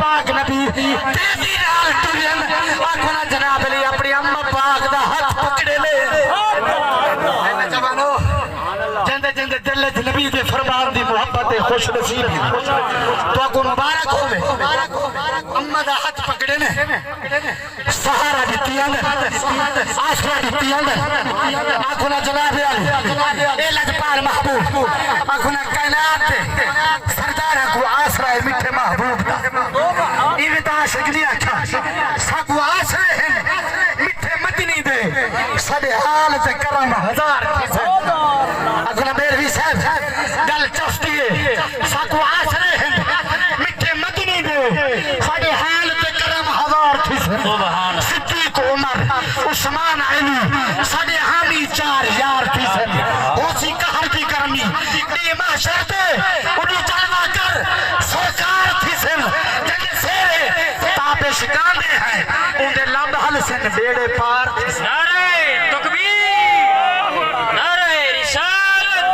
پاک نبی تیزی نال ٹرین آکھنا جناب علی اپنی اما پاک دا ہاتھ پکڑے لے جوانو جندے جندے دل وچ نبی دے فرمان دی محبت خوش نصیب تو کو مبارک ہوے اما دا ہاتھ پکڑے نے سہارا دتیاں آسرا دتیاں آکھنا جناب علی اے لجپال محبوب آکھنا کائنات دے سردار کو آسرا میٹھے محبوب دا ایویں تا شگنی آکھا ساکو آسرے ہیں میٹھے مدنی دے سڈے حال تے کرم ہزار اگلا میروی صاحب گل چستی ہے ساکو آسرے ہیں میٹھے مدنی دے سڈے حال تے کرم ہزار تھی صدیق عمر عثمان علی سڈے حامی چار یار تھی اسی قہر کی کرمی بے محشر تے انہی جلوہ کر سرکار تھی جن سے تابش گاندے ہیں انہیں لمب حل سن بیڑے پار نعرے